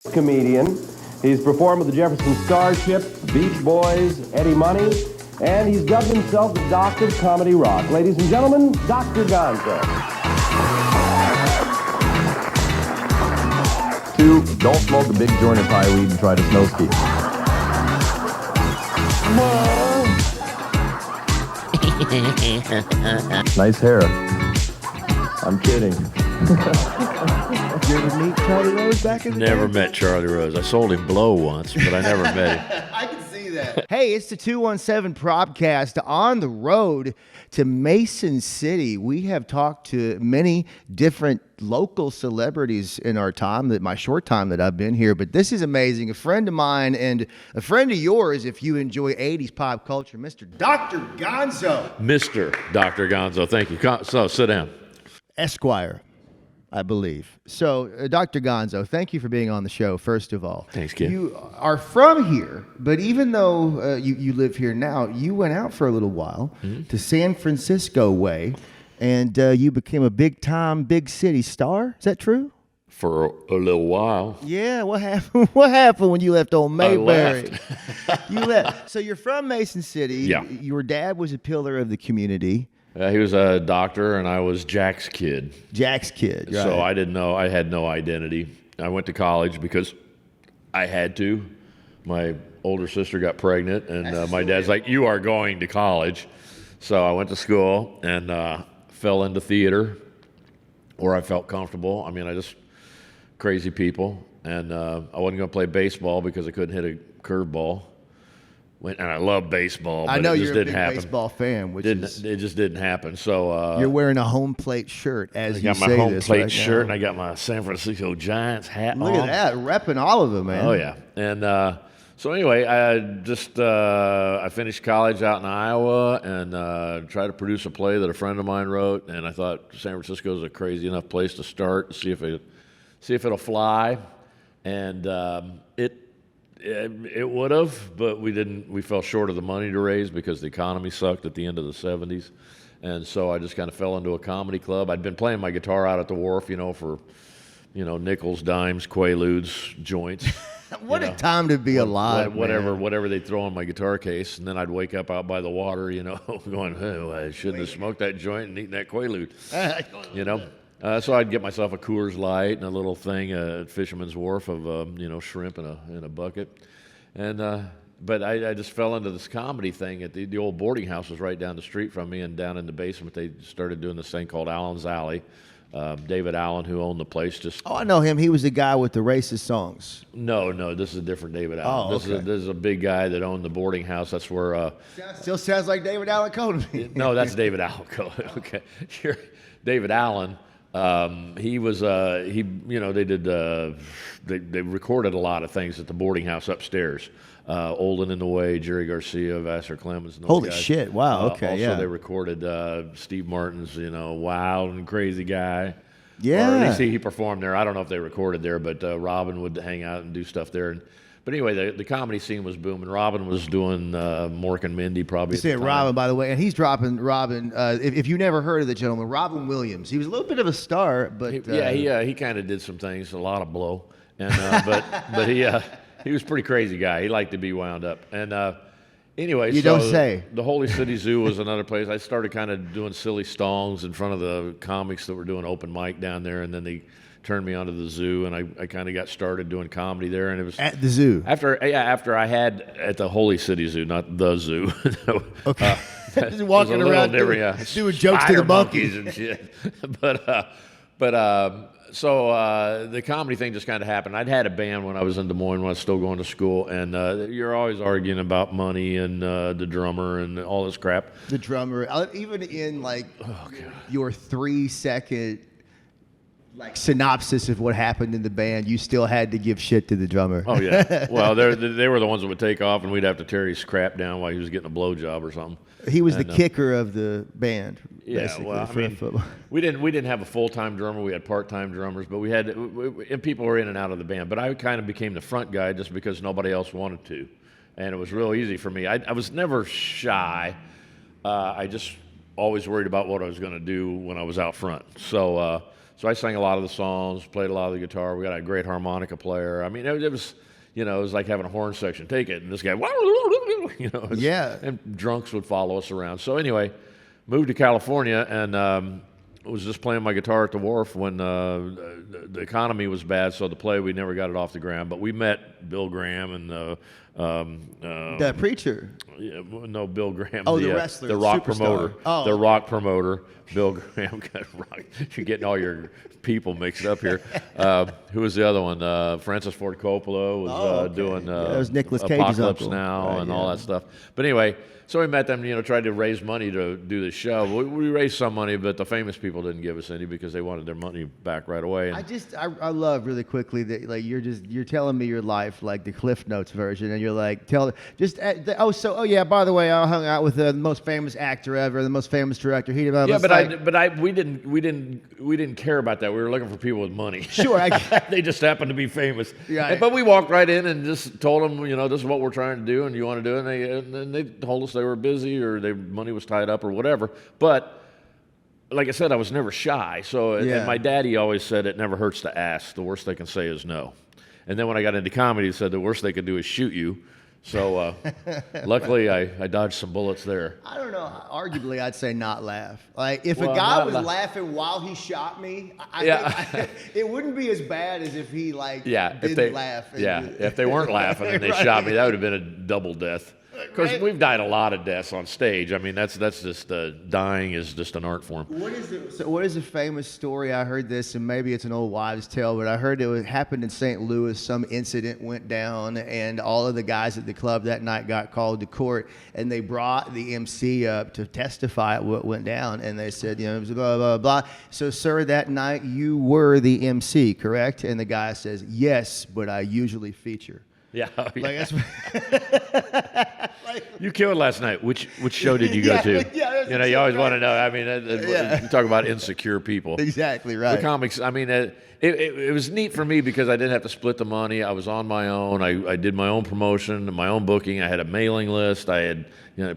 Comedian. He's performed with the Jefferson Starship, Beach Boys, Eddie Money, and he's dubbed himself the Doctor of Comedy Rock. Ladies and gentlemen, Dr. Gonzo. 2, don't smoke a big joint of high weed and try to snow ski. Nice hair. I'm kidding. Did you ever meet Charlie Rose back in the day? Never met Charlie Rose. I sold him blow once, but I never met him. I can see that. Hey, it's the 217 Probcast on the road to Mason City. We have talked to many different local celebrities in our time, my short time that I've been here, but this is amazing. A friend of mine and a friend of yours, if you enjoy 80s pop culture, Mr. Dr. Gonzo. Mr. Dr. Gonzo, thank you. So, sit down. Esquire, I believe. So, Dr. Gonzo, thank you for being on the show, first of all. Thanks, kid. You are from here, but even though you live here now, you went out for a little while to San Francisco way, and you became a big-time, big-city star. Is that true? For a little while. Yeah, what happened? What happened when you left old Mayberry? You left. So you're from Mason City. Yeah. Your dad was a pillar of the community. He was a doctor, and I was Jack's kid. Jack's kid, right. So I didn't know. I had no identity. I went to college because I had to. My older sister got pregnant, and my dad's like, "You are going to college." So I went to school and fell into theater, where I felt comfortable. I mean, crazy people. And I wasn't going to play baseball because I couldn't hit a curveball. And I love baseball, but I know it just you're a didn't big happen. baseball fan, It just didn't happen. So you're wearing a home plate shirt as I you got say my home this plate right shirt, now. and I got my San Francisco Giants hat Look on. at that, repping all of them, man. Oh yeah, and so anyway, I finished college out in Iowa and tried to produce a play that a friend of mine wrote, and I thought San Francisco is a crazy enough place to start, see if it'll fly, and It would have, but we didn't. We fell short of the money to raise because the economy sucked at the end of the 70s. And so I just kind of fell into a comedy club. I'd been playing my guitar out at the wharf, for, nickels, dimes, quaaludes, joints. What a time to be alive, man. Whatever they throw in my guitar case. And then I'd wake up out by the water, going, oh, I shouldn't have smoked that joint and eaten that quaalude, So I'd get myself a Coors Light and a little thing at Fisherman's Wharf of shrimp in a bucket, and but I just fell into this comedy thing at the old boarding house was right down the street from me, and down in the basement they started doing this thing called Allen's Alley. David Allen, who owned the place, I know him. He was the guy with the racist songs. No, this is a different David Allen. Oh, okay. This is a big guy that owned the boarding house. That's where. Still sounds like David Allen Coe to me. No, that's David Allen Coe. Okay, David Allen. He was they recorded a lot of things at the boarding house upstairs. Olden in the Way, Jerry Garcia, Vassar Clemens. And those Holy guys. shit! Wow. Okay. Also, yeah. they recorded Steve Martin's, wild and crazy guy. Yeah. Or at least he performed there. I don't know if they recorded there, but Robin would hang out and do stuff there. But anyway, the comedy scene was booming. Robin was doing Mork and Mindy probably. You say Robin, by the way, and he's dropping Robin. If you never heard of the gentleman, Robin Williams. He was a little bit of a star, but he kind of did some things, a lot of blow, and but he was a pretty crazy guy. He liked to be wound up, and anyway, you don't say. The Holy City Zoo was another place. I started kind of doing silly stongs in front of the comics that were doing open mic down there, and then they turned me onto the zoo, and I kind of got started doing comedy there, and it was at the zoo after I had at the Holy City Zoo, not the zoo. Okay, just walking around doing jokes to the monkeys and shit. So the comedy thing just kind of happened. I'd had a band when I was in Des Moines when I was still going to school, and you're always arguing about money and the drummer and all this crap. The drummer, even in your 3-second synopsis of what happened in the band, you still had to give shit to the drummer. Oh yeah. Well, they were the ones that would take off, and we'd have to tear his crap down while he was getting a blowjob or something. He was the kicker of the band. Yeah. Well, we didn't have a full-time drummer. We had part-time drummers, but and people were in and out of the band. But I kind of became the front guy just because nobody else wanted to, and it was real easy for me. I was never shy. I just always worried about what I was going to do when I was out front. So So I sang a lot of the songs, played a lot of the guitar. We got a great harmonica player. I mean, it was, it was like having a horn section. Take it, and this guy, and drunks would follow us around. So anyway, moved to California and was just playing my guitar at the wharf when the economy was bad. So the play, we never got it off the ground. But we met Bill Graham and the preacher. Yeah, no, Bill Graham. Oh, the wrestler, the rock superstar. promoter. Oh. The rock promoter, Bill Graham. You're getting all your people mixed up here. Who was the other one? Francis Ford Coppola was doing that was Nicolas Cage's Apocalypse uncle. Now Right, and all that stuff. But anyway, so we met them, tried to raise money to do the show. We raised some money, but the famous people didn't give us any because they wanted their money back right away. And I love really quickly that like you're telling me your life like the Cliff Notes version, and you're like by the way, I hung out with the most famous actor ever, the most famous director. We didn't care about that. We were looking for people with money. Sure, they just happened to be famous. Right. But we walked right in and just told them, this is what we're trying to do, and you want to do it. And they told us they were busy or their money was tied up or whatever. But like I said, I was never shy. So and my daddy always said it never hurts to ask. The worst they can say is no. And then when I got into comedy, he said the worst they could do is shoot you. So luckily, I dodged some bullets there. I don't know. Arguably, I'd say not laugh. Like if a guy was laughing while he shot me, I think it wouldn't be as bad as if he didn't laugh. If they weren't laughing and they shot me, that would have been a double death. Of course, we've died a lot of deaths on stage. I mean, that's just dying is just an art form. What is a famous story? I heard this, and maybe it's an old wives' tale, but I heard it happened in St. Louis. Some incident went down, and all of the guys at the club that night got called to court, and they brought the MC up to testify at what went down, and they said, it was blah, blah, blah. So, sir, that night you were the MC, correct? And the guy says, yes, but I usually feature. Yeah. That's you killed last night. Which show did you go to? You always want to know. I mean, you talk about insecure people. Exactly right. The comics. I mean, it was neat for me because I didn't have to split the money. I was on my own. I did my own promotion, my own booking. I had a mailing list. I had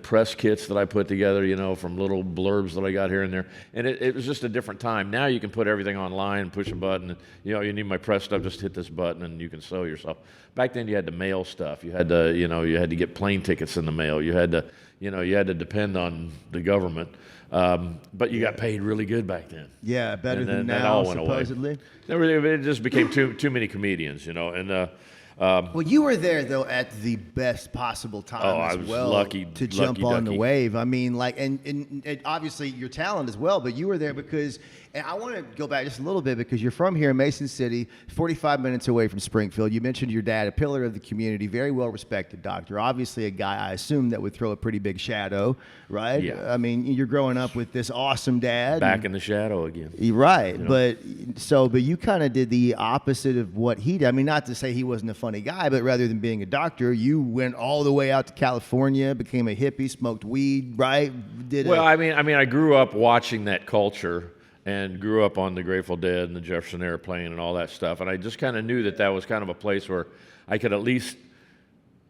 press kits that I put together, from little blurbs that I got here and there. And it was just a different time. Now you can put everything online, push a button. You need my press stuff, just hit this button and you can sell yourself. Back then you had to mail stuff. You had to, you had to get plane tickets in the mail. You had to, you had to depend on the government. But you got paid really good back then. Yeah, better than now, that all went supposedly. Away. It just became too many comedians, and well, you were there though at the best possible time I as was well lucky to jump on the ducky. wave. I mean, and obviously your talent as well, but you were there because. And I want to go back just a little bit because you're from here in Mason City, 45 minutes away from Springfield. You mentioned your dad, a pillar of the community, very well respected doctor. Obviously, a guy I assume that would throw a pretty big shadow, right? Yeah. I mean, you're growing up with this awesome dad. Back in the shadow again. Right. But you kind of did the opposite of what he did. I mean, not to say he wasn't a funny guy, but rather than being a doctor, you went all the way out to California, became a hippie, smoked weed, right? I mean, I grew up watching that culture. And grew up on the Grateful Dead and the Jefferson Airplane and all that stuff. And I just kind of knew that was kind of a place where I could at least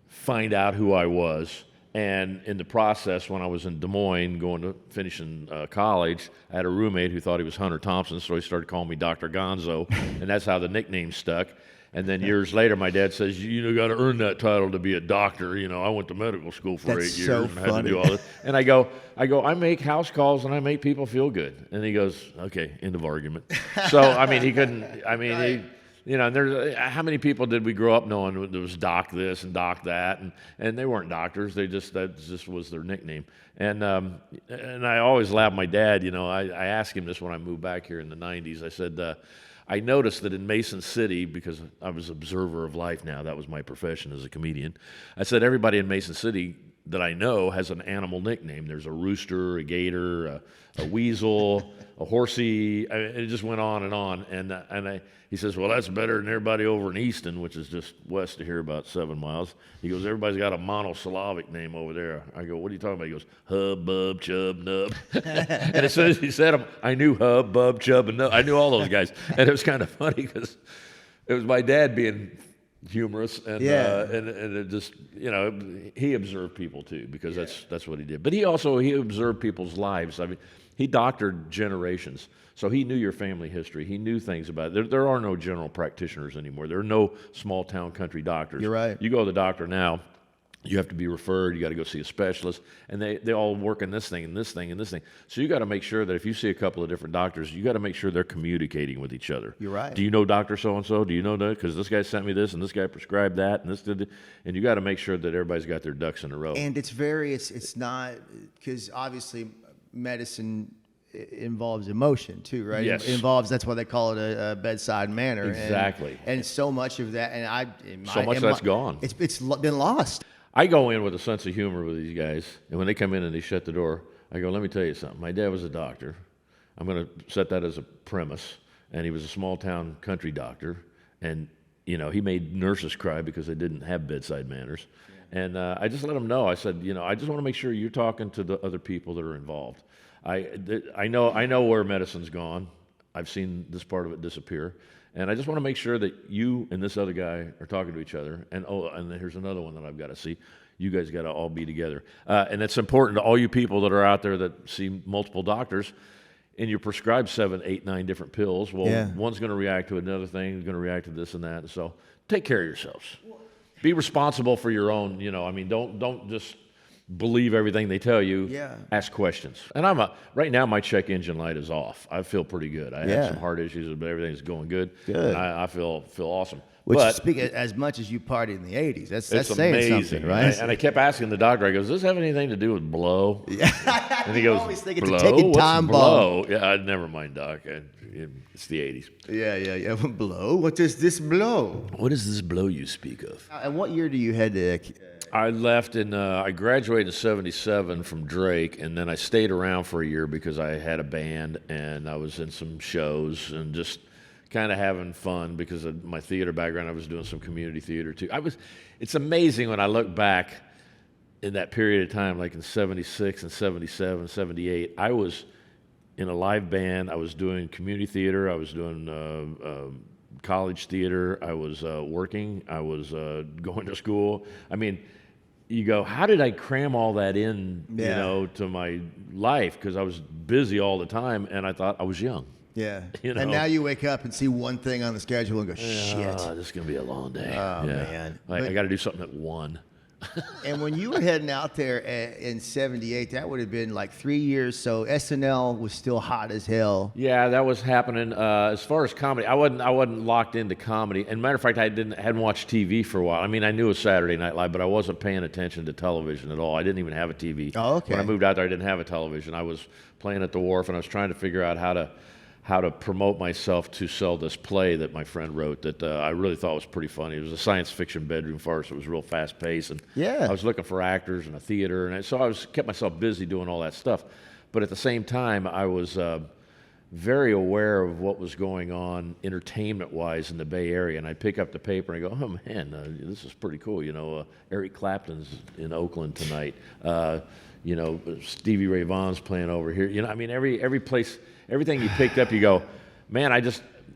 find out who I was. And in the process, when I was in Des Moines finishing college, I had a roommate who thought he was Hunter Thompson, so he started calling me Dr. Gonzo. And that's how the nickname stuck. And then years later, my dad says, you got to earn that title to be a doctor. I went to medical school for 8 years and had to do all this. And I go, I make house calls and I make people feel good. And he goes, okay, end of argument. So, I mean, he couldn't, right. And there's how many people did we grow up knowing there was doc this and doc that, and they weren't doctors. That just was their nickname. And I always laughed. My dad, I asked him this when I moved back here in the 90s. I said, I noticed that in Mason City, because I was observer of life now, that was my profession as a comedian, I said everybody in Mason City that I know has an animal nickname. There's a rooster, a gator, a weasel, a horsey. It just went on and on. And he says, well, that's better than everybody over in Easton, which is just west of here about 7 miles. He goes, everybody's got a monosyllabic name over there. I go, what are you talking about? He goes, Hub, Bub, Chub, Nub. And as soon as he said them, I knew Hub, Bub, Chub, and Nub. I knew all those guys. And it was kind of funny because it was my dad being humorous, and Yeah. and it just, he observed people too, because that's what he did. But he observed people's lives. I mean, he doctored generations, so he knew your family history. He knew things about it. There are no general practitioners anymore. There are no small town country doctors. You're right. You go to the doctor now, you have to be referred. You got to go see a specialist, and they all work in this thing and this thing and this thing. So you got to make sure that if you see a couple of different doctors, you got to make sure they're communicating with each other. You're right. Do you know Doctor So and So? Do you know that? Because this guy sent me this, and this guy prescribed that, and this did, and you got to make sure that everybody's got their ducks in a row. And it's not, because obviously medicine involves emotion too, right? Yes. It involves, that's why they call it a bedside manner. Exactly. And so much of that, So much of that's gone. It's been lost. I go in with a sense of humor with these guys, and when they come in and they shut the door, I go, let me tell you something. My dad was a doctor. I'm going to set that as a premise, and he was a small-town country doctor, and, he made nurses cry because they didn't have bedside manners. Yeah. And I just let them know. I said, I just want to make sure you're talking to the other people that are involved. I know where medicine's gone. I've seen this part of it disappear. And I just want to make sure that you and this other guy are talking to each other. And and here's another one that I've got to see. You guys got to all be together. And it's important to all you people that are out there that see multiple doctors, and you're prescribed 7, 8, 9 different pills. Well, Yeah. one's going to react to another thing, going to react to this and that. So take care of yourselves. Be responsible for your own. Don't just believe everything they tell you. Yeah. Ask questions. And right now my check engine light is off. I feel pretty good. I had some heart issues, but everything's going good. Good. And I feel awesome. Which, but speaking as much as you partied in the 80s, that's it's saying amazing, something, right? And I kept asking the doctor, I go, does this have anything to do with blow? Yeah. And he goes, always think it's blow? a ticking What's time blow? Yeah, never mind, doc. It's the 80s. Yeah. Blow? What does this blow? What is this blow you speak of? And what year do you head to? I left I graduated in '77 from Drake, and then I stayed around for a year because I had a band and I was in some shows and just kind of having fun because of my theater background. I was doing some community theater too. It's amazing when I look back in that period of time, like in '76 and '77, '78, I was in a live band. I was doing community theater. I was doing college theater. I was working. I was going to school. I mean, you go, how did I cram all that in, to my life? Because I was busy all the time, and I thought I was young. Yeah. You know? And now you wake up and see one thing on the schedule and go, shit. This is going to be a long day. Oh, man. I got to do something at 1. And when you were heading out there in '78, that would have been like 3 years. So SNL was still hot as hell. Yeah, that was happening. As far as comedy, I wasn't locked into comedy. And matter of fact, I hadn't watched TV for a while. I mean, I knew it was Saturday Night Live, but I wasn't paying attention to television at all. I didn't even have a TV. Oh, okay. When I moved out there, I didn't have a television. I was playing at the wharf, and I was trying to figure out how to promote myself to sell this play that my friend wrote that I really thought was pretty funny. It was a science fiction bedroom farce. It was real fast paced, and Yeah. I was looking for actors and a theater, and so I kept myself busy doing all that stuff. But at the same time, I was very aware of what was going on entertainment-wise in the Bay Area, and I'd pick up the paper and I go, oh man, this is pretty cool. Eric Clapton's in Oakland tonight. Stevie Ray Vaughan's playing over here. Every place. Everything you picked up, you go, man,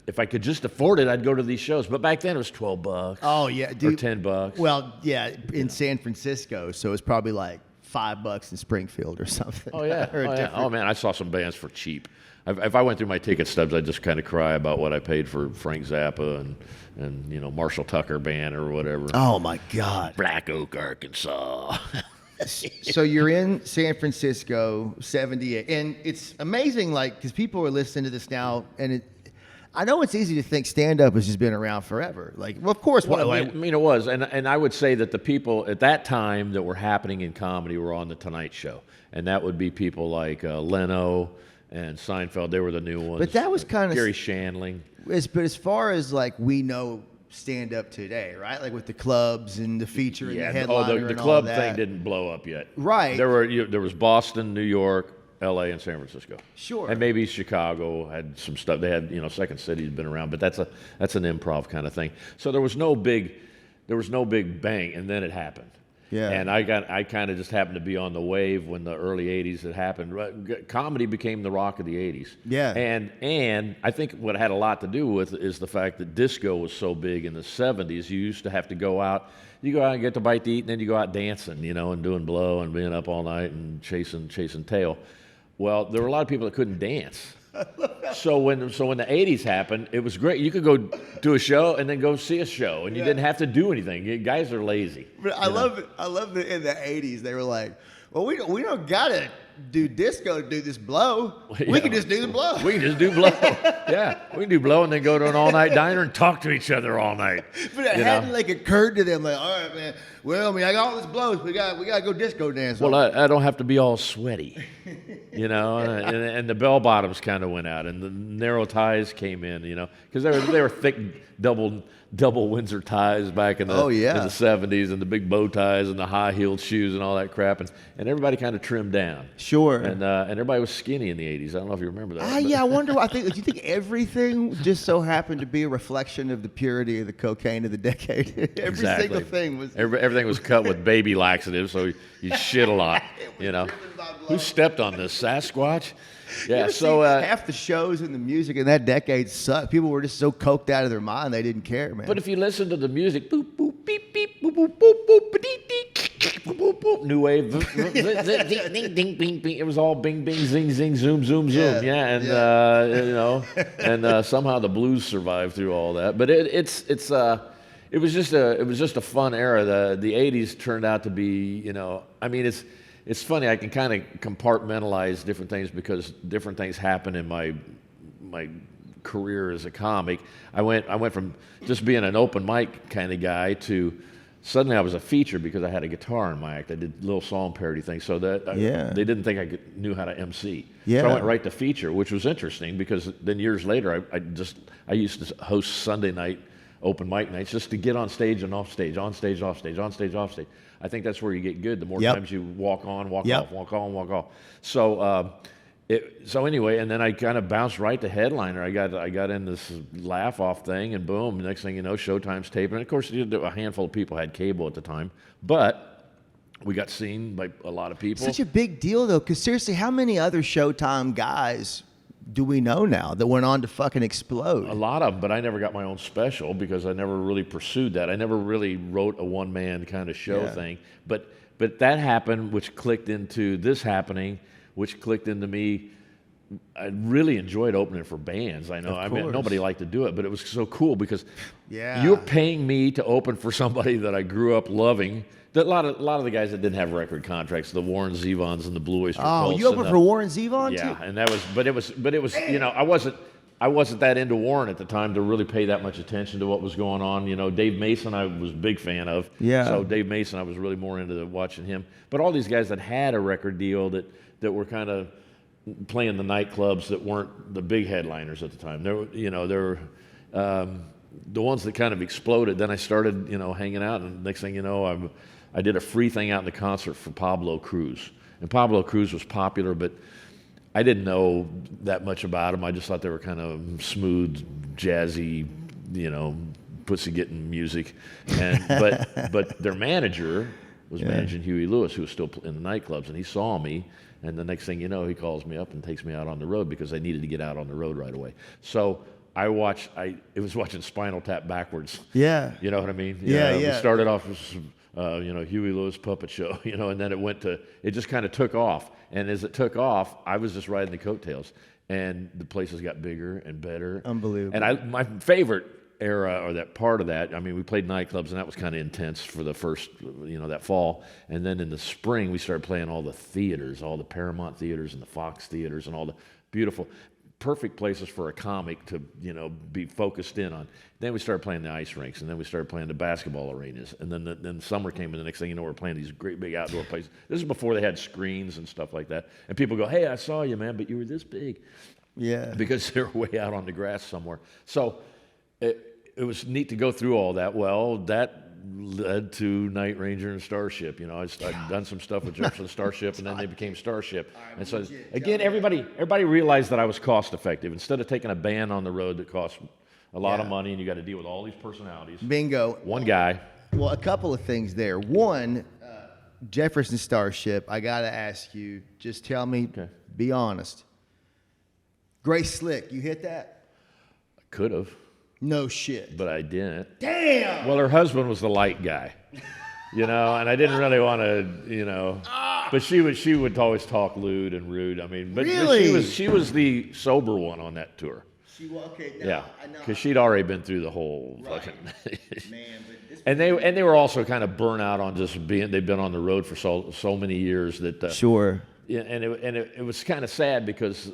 if I could just afford it, I'd go to these shows. But back then it was $12. Oh, yeah. Or Dude, $10. Well, yeah, in San Francisco. So it's probably like $5 in Springfield or something. Oh, yeah. Or Oh, yeah. Oh, man, I saw some bands for cheap. If I went through my ticket stubs, I'd just kind of cry about what I paid for Frank Zappa and Marshall Tucker Band or whatever. Oh, my God. Black Oak, Arkansas. So you're in San Francisco, 78, and it's amazing, because people are listening to this now, and I know it's easy to think stand-up has just been around forever. Of course. Well, I mean, it was, and I would say that the people at that time that were happening in comedy were on the Tonight Show, and that would be people like Leno and Seinfeld. They were the new ones. But that was kind of Gary Shandling. But as far as we know stand up today, right? With the clubs and the feature and the headliner the and all club that. thing didn't blow up yet. Right. There was Boston, New York, L.A., and San Francisco. Sure. And maybe Chicago had some stuff. They had Second City's been around, but that's an improv kind of thing. So there was no big bang, and then it happened. Yeah. And I kind of just happened to be on the wave when the early 80s had happened. Comedy became the rock of the 80s. Yeah. And I think what had a lot to do with is the fact that disco was so big in the 70s. You used to have to go out. You go out and get the bite to eat, and then you go out dancing, and doing blow and being up all night and chasing tail. Well, there were a lot of people that couldn't dance. So when the 80s happened, it was great. You could go do a show and then go see a show, and you didn't have to do anything. Guys are lazy. But I love it in the 80s. They were like, well, we don't gotta do disco to do this blow. We can just do the blow. We can just do blow. Yeah, we can do blow and then go to an all-night diner and talk to each other all night. But it hadn't occurred to them like, all right, man. Well, I got all this blows. We got to go disco dance. Well, I don't have to be all sweaty, and the bell bottoms kind of went out and the narrow ties came in, because they were thick double Windsor ties back in the 70s, and the big bow ties and the high-heeled shoes and all that crap, and everybody kind of trimmed down. Sure. And everybody was skinny in the 80s. I don't know if you remember that. Yeah, I wonder. Do you think everything just so happened to be a reflection of the purity of the cocaine of the decade? Every single thing was. Everything was cut with baby laxatives, so you shit a lot. Who stepped on this? Sasquatch? Yeah. So half the shows and the music in that decade sucked. People were just so coked out of their mind they didn't care, man. But if you listen to the music, boop boop beep beep boop boop boop boop ba-dee, dee, boop boop boop, new wave, ding ding bing bing. It was all bing bing zing zing zoom zoom zoom. Yeah, and somehow the blues survived through all that. But it was just a fun era. The 80s turned out to be, it's funny. I can kind of compartmentalize different things because different things happen in my career as a comic. I went from just being an open mic kind of guy to suddenly I was a feature because I had a guitar in my act. I did little song parody things, so that they didn't think I knew how to MC. Yeah. So I went right to feature, which was interesting because then years later I used to host Sunday night open mic nights just to get on stage and off stage, on stage, off stage, on stage, off stage. I think that's where you get good. The more times you walk on, walk off, walk on, walk off. So anyway, and then I kind of bounced right to headliner. I got in this laugh off thing, and boom, next thing you know, Showtime's taping. And of course, a handful of people had cable at the time, but we got seen by a lot of people. Such a big deal, though, because seriously, how many other Showtime guys do we know now that went on to fucking explode? A lot of them, but I never got my own special because I never really pursued that. I never really wrote a one-man kind of show thing. But that happened, which clicked into this happening, which clicked into me. I really enjoyed opening for bands. I know. I mean, nobody liked to do it, but it was so cool because you're paying me to open for somebody that I grew up loving. A lot of the guys that didn't have record contracts, the Warren Zevons and the Blue Oyster Cults. Oh, you opened for Warren Zevon too? Yeah, and that was, but it was, I wasn't that into Warren at the time to really pay that much attention to what was going on. Dave Mason I was a big fan of. Yeah. So Dave Mason I was really more into watching him. But all these guys that had a record deal that were kind of playing the nightclubs that weren't the big headliners at the time. They were the ones that kind of exploded. Then I started, hanging out, and next thing you know, I did a free thing out in the concert for Pablo Cruz. And Pablo Cruz was popular, but I didn't know that much about them. I just thought they were kind of smooth, jazzy, pussy-getting music. But their manager was managing Huey Lewis, who was still in the nightclubs, and he saw me. And the next thing you know, he calls me up and takes me out on the road because I needed to get out on the road right away. So it was watching Spinal Tap backwards. Yeah. You know what I mean? Yeah. We started off with Huey Lewis puppet show, and then it just kind of took off. And as it took off, I was just riding the coattails, and the places got bigger and better. Unbelievable. And my favorite era, or that part of that, I mean, we played nightclubs, and that was kind of intense for the first, that fall. And then in the spring, we started playing all the theaters, all the Paramount theaters and the Fox theaters and all the beautiful, perfect places for a comic to, be focused in on. Then we started playing the ice rinks, and then we started playing the basketball arenas. And then summer came, and the next thing you know, we're playing these great big outdoor places. This is before they had screens and stuff like that. And people go, "Hey, I saw you, man, but you were this big." Yeah. Because they're way out on the grass somewhere. So it was neat to go through all that. Well, that led to Night Ranger and Starship. I'd done some stuff with Jefferson Starship, and then they became Starship. And so again, everybody realized that I was cost effective. Instead of taking a band on the road that costs a lot of money and you got to deal with all these personalities. Bingo. One guy. Well, a couple of things there. One, Jefferson Starship, I got to ask you, just tell me, be honest. Grace Slick, you hit that? I could have, No shit. but I didn't. Damn! Well, her husband was the light guy, and I didn't really want to, but she would always talk lewd and rude. I mean, but Really? she was the sober one on that tour. Okay, Yeah, because she'd already been through the whole fucking. Man, but this And they were also kind of burnt out on just being. They've been on the road for so many years that. Sure. Yeah, and it was kind of sad because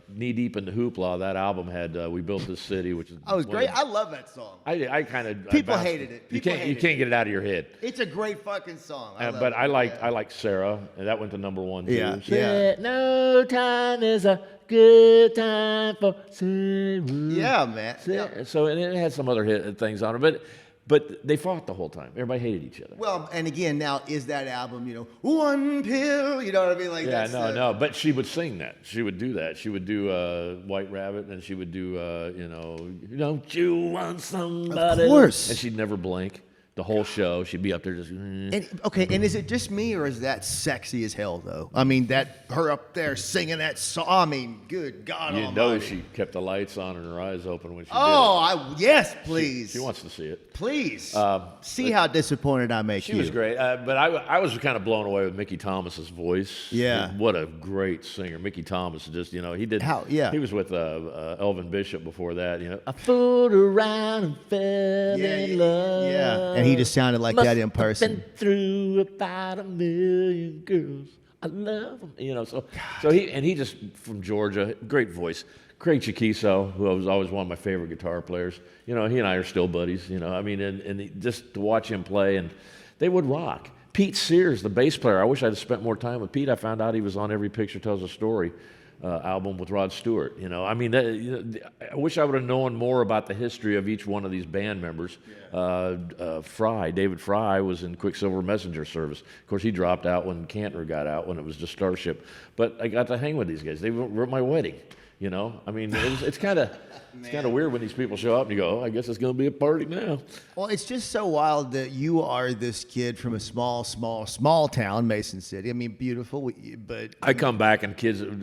Knee Deep in the Hoopla, that album had "We Built This City," which is. Oh, it was great. I love that song. I kind of. People hated it. You can't get it out of your head. It's a great fucking song. But I like Sarah, and that went to #1 too. Yeah, So- yeah. No time is a good time for Sarah. Yeah, man. Yeah. So and it had some other things on it, but they fought the whole time. Everybody hated each other. Well, and again, now is that album, one pill, you know what I mean? Like Yeah, that's no. But she would sing that. She would do that. She would do White Rabbit, and she would do, don't you want somebody? Of course. And she'd never blink the whole show. She'd be up there just. And is it just me or is that sexy as hell though? I mean, that her up there singing that song. I mean, good God You Almighty. know she kept the lights on and her eyes open when she did it. Yes, please. She wants to see it. Please. See how disappointed I make She you. was great, but I was kind of blown away with Mickey Thomas's voice. Yeah. What a great singer, Mickey Thomas. Just he did. He was with Elvin Bishop before that. I fooled around and fell in love. Yeah, and he just sounded like that in person. Been through about 1,000,000 girls. I love him. So he just from Georgia, great voice. Craig Chiquiso, who was always one of my favorite guitar players. He and I are still buddies. Just to watch him play, and they would rock. Pete Sears, the bass player. I wish I'd have spent more time with Pete. I found out he was on Every Picture Tells a Story album with Rod Stewart. I wish I would have known more about the history of each one of these band members. David Fry was in Quicksilver Messenger Service. Of course, he dropped out when Cantor got out, when it was just Starship. But I got to hang with these guys. They were at my wedding. It's kind of weird when these people show up and you go, I guess it's going to be a party now. Well, it's just so wild that you are this kid from a small town, Mason City. I mean, beautiful, but I come back and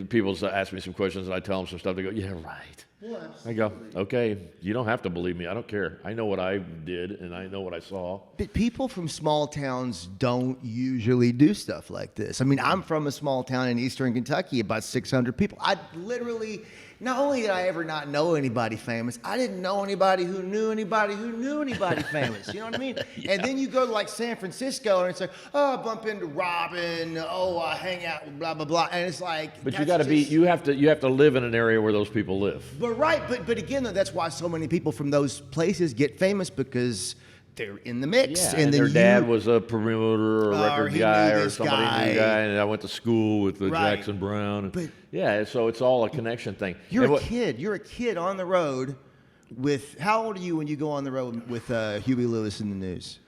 people ask me some questions and I tell them some stuff. They go, yeah, right. Well, I go, okay, you don't have to believe me. I don't care. I know what I did and I know what I saw. But people from small towns don't usually do stuff like this. I mean, I'm from a small town in eastern Kentucky, about 600 people. I literally, not only did I ever not know anybody famous, I didn't know anybody who knew anybody who knew anybody famous. You know what I mean? Yeah. And then you go to like San Francisco and it's like, oh, I bump into Robin. Oh, I hang out with blah, blah, blah. And it's like, but you have to live in an area where those people live. But again, though, that's why so many people from those places get famous because they're in the mix. Yeah, and their dad was a promoter or a record guy or somebody knew guy, and I went to school with Jackson Brown. So it's all a connection thing. You're a kid on the road with, how old are you when you go on the road with Huey Lewis in the News?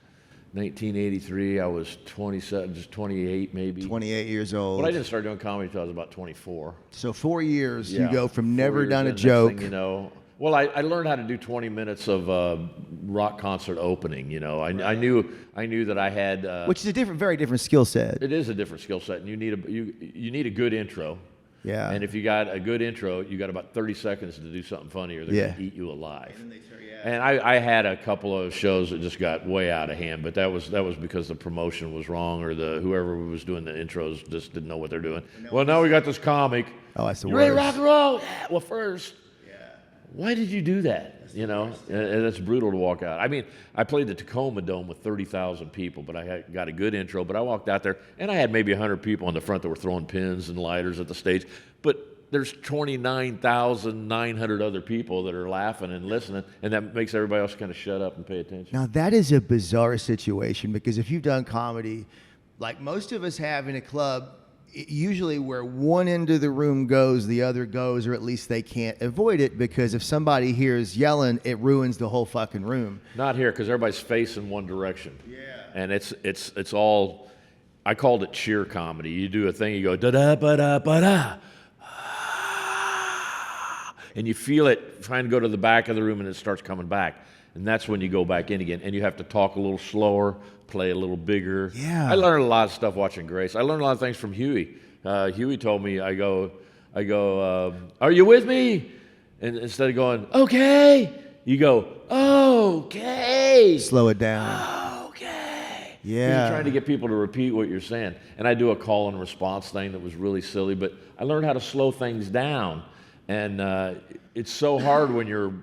1983, I was 27, just 28 maybe. 28 years old. But I didn't start doing comedy until I was about 24. So 4 years, you go from never done a joke. Well, I learned how to do 20 minutes of rock concert opening. I knew that I had, which is a very different skill set. It is a different skill set, and you need a good intro. Yeah. And if you got a good intro, you got about 30 seconds to do something funny, or they're gonna eat you alive. And I had a couple of shows that just got way out of hand, but that was because the promotion was wrong, or whoever was doing the intros just didn't know what they're doing. Well, now we got this comic. Oh, that's the worst. You ready to rock and roll? Yeah. Well, first, why did you do that? And it's brutal to walk out. I mean, I played the Tacoma Dome with 30,000 people, but I got a good intro. But I walked out there, and I had maybe 100 people in the front that were throwing pins and lighters at the stage. But there's 29,900 other people that are laughing and listening, and that makes everybody else kind of shut up and pay attention. Now, that is a bizarre situation, because if you've done comedy, like most of us have in a club, usually where one end of the room goes, the other goes, or at least they can't avoid it, because if somebody hears yelling, it ruins the whole fucking room. Not here, because everybody's facing one direction. Yeah. And it's all, I called it cheer comedy. You do a thing, you go da-da-ba-da-ba-da, and you feel it trying to go to the back of the room, and it starts coming back. And that's when you go back in again, and you have to talk a little slower, play a little bigger. Yeah. I learned a lot of stuff watching Grace. I learned a lot of things from Huey. Huey told me, I go, are you with me? And instead of going, okay, you go, okay. Slow it down. Okay. Yeah. You're trying to get people to repeat what you're saying. And I do a call and response thing that was really silly, but I learned how to slow things down. And it's so hard when your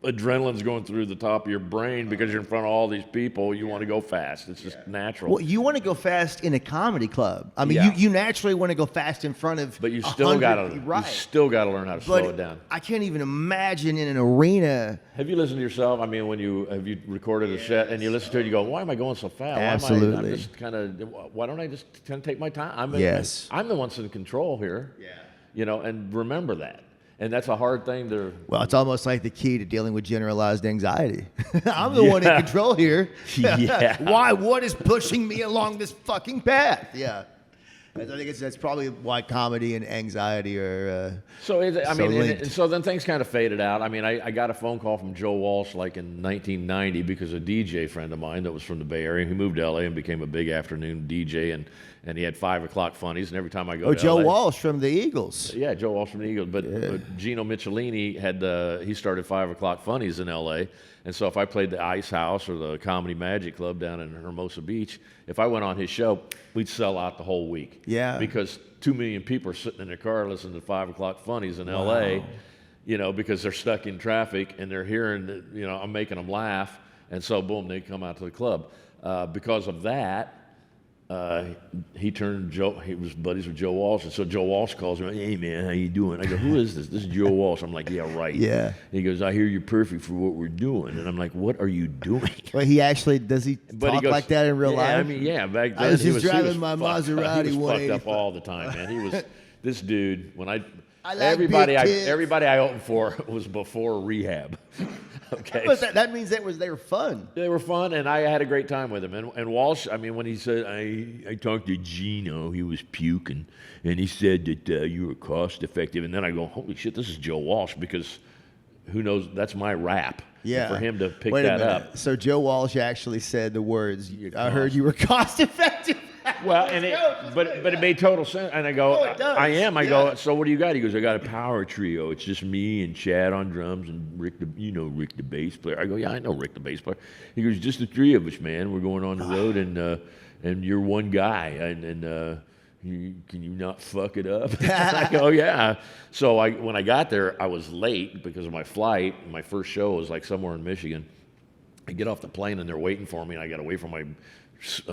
adrenaline's going through the top of your brain because you're in front of all these people. You want to go fast. It's just natural. Well, you want to go fast in a comedy club. I mean, Yeah. you naturally want to go fast in front of. But you still got to learn how to slow it down. I can't even imagine in an arena. Have you listened to yourself? I mean, have you recorded a set and you listen to it, you go, why am I going so fast? Absolutely. Why don't I just kind of take my time? I'm the one that's in control here. Yeah. You know, and remember that. And that's a hard thing to. Well, it's almost like the key to dealing with generalized anxiety. I'm the one in control here. Yeah. Why? What is pushing me along this fucking path? Yeah. I think that's probably why comedy and anxiety are. So then things kind of faded out. I mean, I got a phone call from Joe Walsh like in 1990 because a DJ friend of mine that was from the Bay Area, he moved to LA and became a big afternoon DJ, and he had 5 o'clock funnies. And every time I go to Joe LA, Walsh from the Eagles. Yeah, Joe Walsh from the Eagles. But Gino Michelini he started 5 o'clock funnies in LA. And so if I played the Ice House or the Comedy Magic Club down in Hermosa Beach, if I went on his show, we'd sell out the whole week. Yeah. Because 2 million people are sitting in their car listening to 5 o'clock funnies in LA, because they're stuck in traffic and they're hearing, I'm making them laugh. And so, boom, they come out to the club. Because of that, he was buddies with Joe Walsh, and so Joe Walsh calls me, hey man, how you doing? I go, who is this? This is Joe Walsh. I'm like, yeah, right. Yeah. He goes, I hear you're perfect for what we're doing. And I'm like, what are you doing? Well, does he talk like that in real life? I mean, yeah, back then. I was just driving my Maserati. He was fucked up all the time, man. He was, this dude, when everybody I opened for was before rehab. Okay. But that means they were fun. They were fun, and I had a great time with him. And Walsh, I mean, when he said, I talked to Gino, he was puking, and he said that you were cost effective. And then I go, holy shit, this is Joe Walsh, because who knows, that's my rap. Yeah. And for him to pick Wait a that minute. up. So Joe Walsh actually said the words, I heard you were cost effective. Well, but it made total sense. And I go, it does. I am. I go, so what do you got? He goes, I got a power trio. It's just me and Chad on drums and Rick the bass player. I go, yeah, I know Rick the bass player. He goes, just the three of us, man. We're going on the road, and you're one guy, and can you not fuck it up? I go, yeah. So when I got there, I was late because of my flight. My first show was like somewhere in Michigan. I get off the plane and they're waiting for me, and I got away from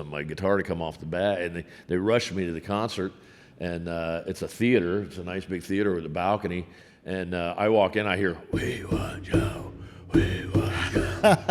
my guitar to come off the bat, and they rushed me to the concert, and it's a theater. It's a nice big theater with a balcony, and I walk in, I hear, we want Joe, we want Joe.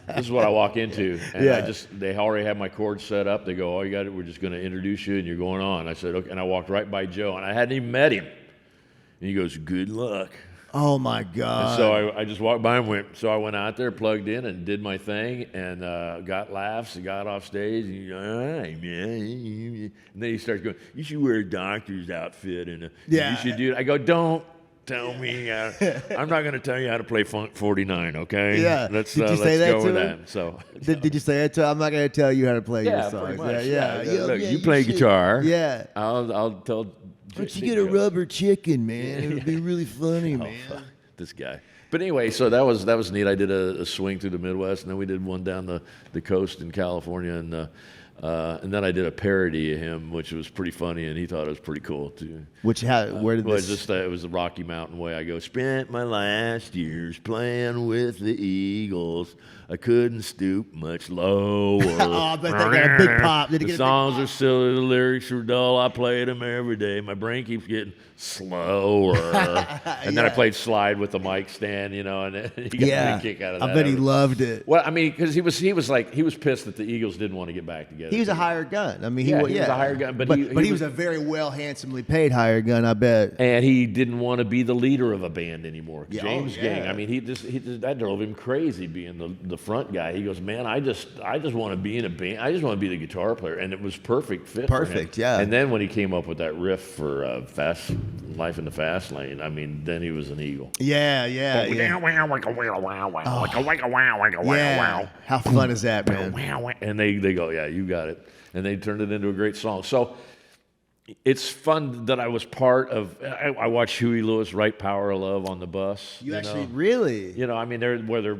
This is what I walk into, and they already have my chords set up. They go, oh, you got it, we're just going to introduce you, and you're going on. I said, okay, and I walked right by Joe, and I hadn't even met him, and he goes, good luck. Oh my God. And so I just walked by and so I went out there, plugged in, and did my thing, and got laughs, and got off stage, and he's like, all right, man. And then he starts going, you should wear a doctor's outfit, and you should do it. I go, don't tell me. I'm not going to tell you how to play Funk 49, okay? Yeah. Let's did you say that go to with him? that. So, did you say that to him? I'm not going to tell you how to play your songs. pretty much. Yeah. Look, you play guitar. Yeah. I'll tell. Why don't you get a rubber chicken, man? It would be really funny, man. Fuck this guy. But anyway, so that was neat. I did a swing through the Midwest, and then we did one down the coast in California, and then I did a parody of him, which was pretty funny, and he thought it was pretty cool too. Where did this? It was the Rocky Mountain way. I go, spent my last years playing with the Eagles. I couldn't stoop much lower. Oh, but they got a big pop. The songs are silly, the lyrics are dull. I played them every day. My brain keeps getting slower. And then I played slide with the mic stand, and he got a kick out of that. I bet he loved it. Well, I mean, because he was pissed that the Eagles didn't want to get back together. He was a hired gun. I mean, he was a hired gun, but he was a very well, handsomely paid hired gun, I bet. And he didn't want to be the leader of a band anymore. Yeah, James Gang. I mean, that drove him crazy being the front guy. He goes, man, I just want to be in a band. I just want to be the guitar player, and it was perfect fit. Perfect, for him. yeah. And then when he came up with that riff for Fast Life in the Fast Lane. I mean, then he was an eagle. Yeah. Yeah. How fun is that, man? And they go, yeah, you got it. And they turned it into a great song. So it's fun that I was part of. I watched Huey Lewis write "Power of Love" on the bus. You actually know? really? You know, I mean, they're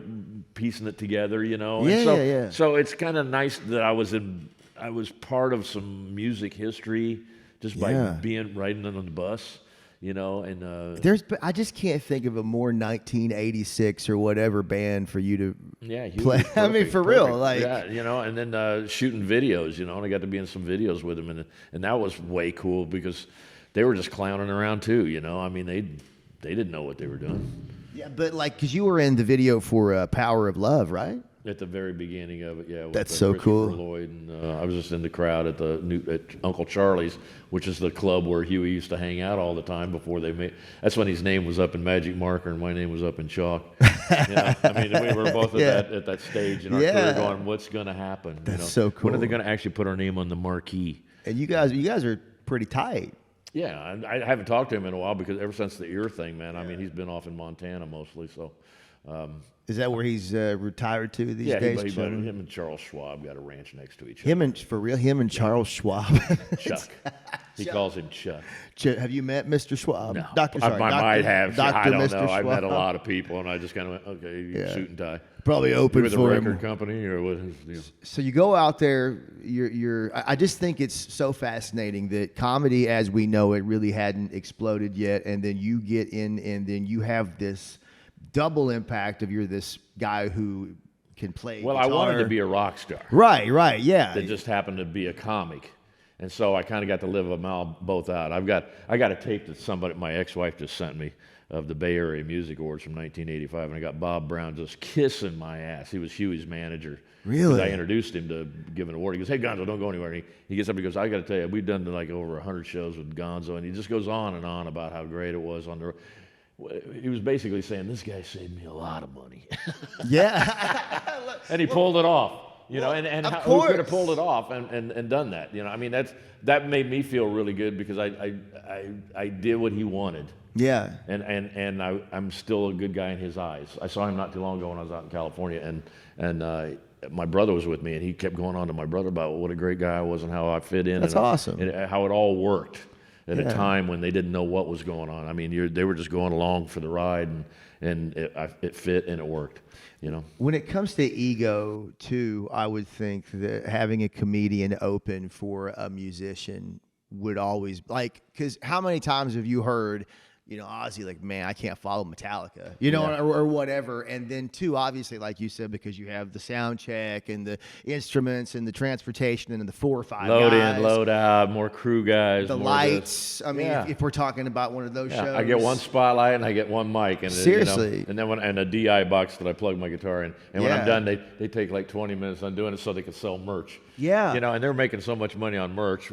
piecing it together. You know, Yeah, and so, yeah. So it's kind of nice that I was part of some music history just by riding on the bus. You know, and I just can't think of a more 1986 or whatever band for you to play. I mean, for real, like you know, and then shooting videos, you know, and I got to be in some videos with them, and that was way cool because they were just clowning around too, you know. I mean, they didn't know what they were doing. Yeah, but like, because you were in the video for "Power of Love," right? At the very beginning of it, yeah. That's so cool. Lloyd, and I was just in the crowd at at Uncle Charlie's, which is the club where Huey used to hang out all the time before they made. That's when his name was up in magic marker and my name was up in chalk. You know? I mean, we were both at that stage in our career going, "What's going to happen?" That's so cool. When are they going to actually put our name on the marquee? And you guys are pretty tight. Yeah, I haven't talked to him in a while because ever since the ear thing, man. I mean, he's been off in Montana mostly, so. Is that where he's retired to these days? Yeah, him and Charles Schwab got a ranch next to each other. Him and Charles Schwab. Chuck. He calls him Chuck. Have you met Mr. Schwab? No. Doctor. Might have. I don't Mr. know. Schwab. I've met a lot of people, and I just kind of went, okay, suit and tie. Probably open with for a him. record company or what? So you go out there. I just think it's so fascinating that comedy, as we know it, really hadn't exploded yet, and then you get in, and then you have this double impact of you're this guy who can play guitar. I wanted to be a rock star. Right, yeah. That just happened to be a comic. And so I kind of got to live them all both out. I got a tape that my ex-wife just sent me of the Bay Area Music Awards from 1985, and I got Bob Brown just kissing my ass. He was Huey's manager. Really? I introduced him to give an award. He goes, "Hey, Gonzo, don't go anywhere." And he gets up and he goes, "I got to tell you, we've done like over 100 shows with Gonzo," and he just goes on and on about how great it was on the. He was basically saying, "This guy saved me a lot of money." Yeah. And he pulled it off. You know, and who could have pulled it off and done that? You know, I mean, that made me feel really good because I did what he wanted. Yeah. And I'm still a good guy in his eyes. I saw him not too long ago when I was out in California, and my brother was with me, and he kept going on to my brother about what a great guy I was and how I fit in. That's awesome. And how it all worked at a time when they didn't know what was going on. I mean, they were just going along for the ride, and it fit and it worked. You know, when it comes to ego, too, I would think that having a comedian open for a musician would always because how many times have you heard, you know, Ozzy, like, man, I can't follow Metallica, you know, or whatever. And then, too, obviously, like you said, because you have the sound check and the instruments and the transportation and the 4 or 5 load guys. in, load out, more crew guys. The more lights. I mean, if we're talking about one of those shows. I get one spotlight and I get one mic. And seriously. You know, and a DI box that I plug my guitar in. And when I'm done, they take like 20 minutes on doing it so they can sell merch. Yeah. You know, and they're making so much money on merch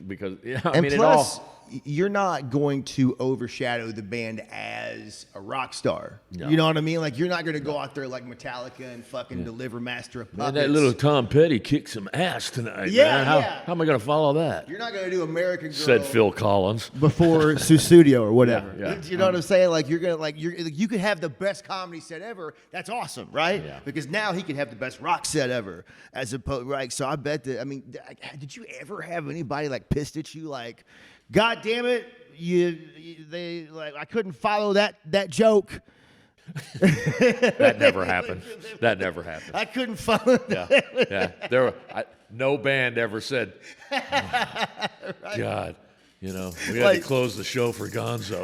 because, I and mean, plus, you're not going to overshadow the band as a rock star. No. You know what I mean? Like, you're not going to go out there like Metallica and fucking deliver Master of Puppets. And that little Tom Petty kicked some ass tonight, man. How am I going to follow that? You're not going to do American Girl. Said Phil Collins. Before Sussudio or whatever. Yeah. You know what I'm saying? Like, you're going to, you could have the best comedy set ever. That's awesome, right? Yeah. Because now he could have the best rock set ever. As opposed, right? So I bet that, I mean, did you ever have anybody like pissed at you like, God damn it, I couldn't follow that joke. That never happened. That never happened. I couldn't follow. Yeah. No band ever said, right. God, you know, we had to close the show for Gonzo.